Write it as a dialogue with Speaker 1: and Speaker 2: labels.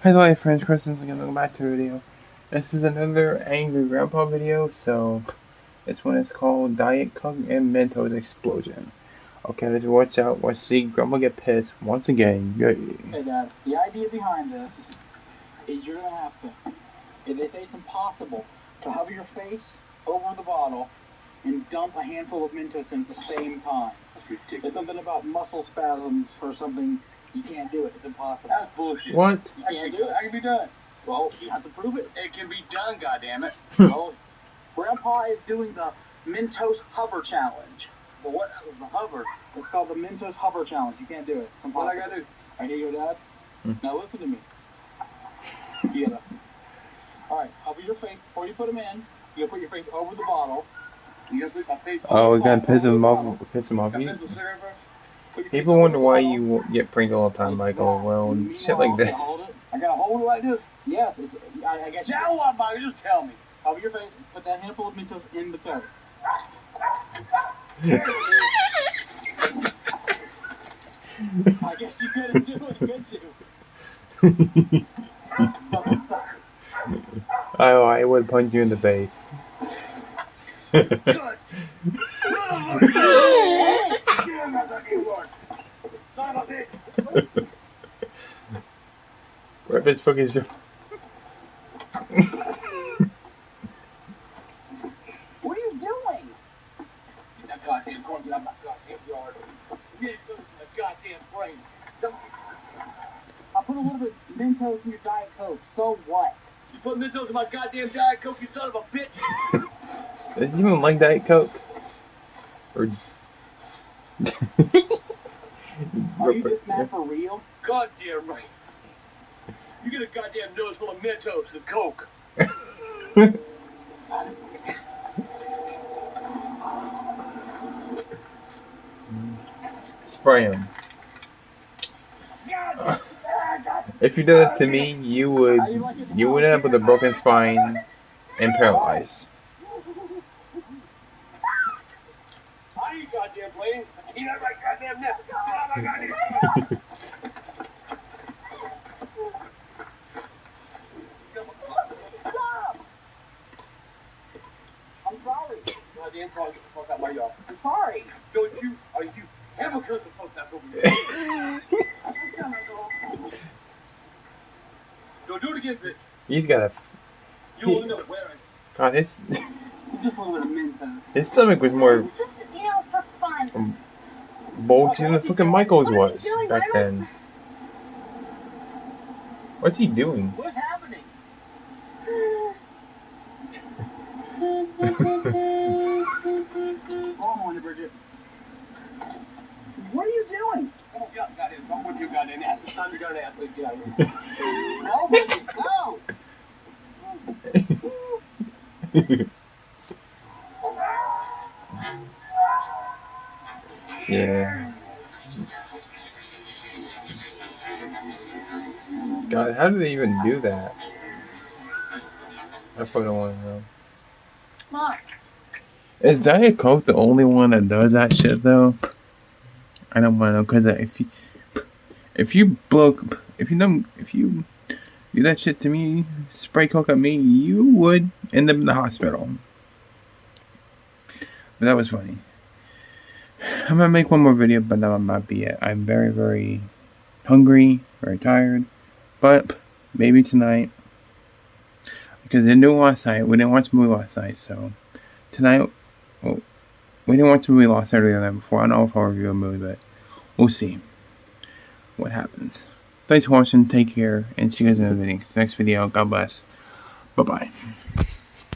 Speaker 1: Hello friends, Chris is again. Welcome back to a video. This is another Angry Grandpa video, so this one is called Diet Coke and Mentos Explosion. Okay, let's watch out. Let's see Grandpa get pissed once again. Yay.
Speaker 2: Hey Dad, the idea behind this is you're gonna have to, they say it's impossible to hover your face over the bottle and dump a handful of Mentos in at the same time. There's something about muscle spasms or something. You can't do it. It's impossible.
Speaker 3: That's bullshit.
Speaker 1: What?
Speaker 2: You can't do it.
Speaker 3: That can be done.
Speaker 2: Well, you have to prove it.
Speaker 3: It can be done, goddammit.
Speaker 2: Well, Grandpa is doing the Mentos Hover Challenge.
Speaker 3: Well, what? The hover?
Speaker 2: It's called the Mentos Hover Challenge. You can't do it. It's impossible.
Speaker 3: What I gotta do?
Speaker 2: Alright, here you go, Dad. Now listen to me. You gotta. Alright, hover your face before you put them in. You gotta put your face over the bottle.
Speaker 3: You gotta put my face
Speaker 1: Oh, we
Speaker 3: on
Speaker 1: gotta
Speaker 3: the
Speaker 1: piss him
Speaker 3: bottle.
Speaker 1: off. Piss him off.
Speaker 3: Got pencil cigarette first?
Speaker 2: Put your face
Speaker 1: People
Speaker 2: over
Speaker 1: wonder
Speaker 2: the
Speaker 1: why
Speaker 2: bottle.
Speaker 1: you get pranked all the time, Michael. Well,
Speaker 2: Meanwhile,
Speaker 1: shit like
Speaker 2: I gotta
Speaker 1: this.
Speaker 2: hold it.
Speaker 3: I gotta hold it like this?
Speaker 2: Yes, I guess you.
Speaker 3: Now what, Mike? Just tell me.
Speaker 2: Hover your face. Put that handful of Mentos in the Coke. I guess you couldn't do it, could you?
Speaker 1: Oh, I would punch you in the face.
Speaker 3: Good.
Speaker 1: Rip his fucking show.
Speaker 2: What are you doing?
Speaker 3: Get that goddamn corn, get out my goddamn yard. Get it in my goddamn brain.
Speaker 2: I put a little bit of Mentos in your Diet Coke. So what?
Speaker 3: You put Mentos in my goddamn Diet Coke, you son of a bitch.
Speaker 1: Does he even like Diet Coke? Or
Speaker 2: Are you just mad for real?
Speaker 3: Goddamn right. You get a goddamn nose full of Mentos and Coke.
Speaker 1: spray him. If you did that to me, you would end up with a broken spine and paralyzed.
Speaker 3: I ain't goddamn playing. Get out of my goddamn nest. Get out of my goddamn nest.
Speaker 2: Stop! I'm sorry.
Speaker 3: Goddamn frog, get the fuck out of my yard.
Speaker 2: I'm sorry.
Speaker 3: Don't you, are you ever come the fuck out over here? Don't do it again, bitch.
Speaker 1: He's got a.
Speaker 3: You won't end up wearing.
Speaker 1: God, his
Speaker 2: Just a little bit of Mentos.
Speaker 1: his stomach was more
Speaker 4: It's just, for fun.
Speaker 1: bulgy than the fucking Michael's was back then. What's he doing?
Speaker 2: What's happening? Hold on, Bridget. What are you doing?
Speaker 3: Come on, get out, goddamn. Come with your goddamn ass. It's time to go to ass. Please get out of here.
Speaker 2: No, Bridget, no!
Speaker 1: Yeah. God, how do they even do that? I probably don't want to know.
Speaker 4: Mom.
Speaker 1: Is Diet Coke the only one that does that shit though? I don't want to know because if you do that shit to me, spray Coke at me, you would end up in the hospital. But that was funny. I'm gonna make one more video, but that might be it. I'm very, very hungry, very tired, but maybe tonight because they didn't last night. We didn't watch the movie last night, so tonight. Well, we didn't watch the movie last Saturday the night before. I don't know if I'll review a movie, but we'll see what happens. Thanks for watching. Take care, and see you guys in the next video. God bless. Bye bye.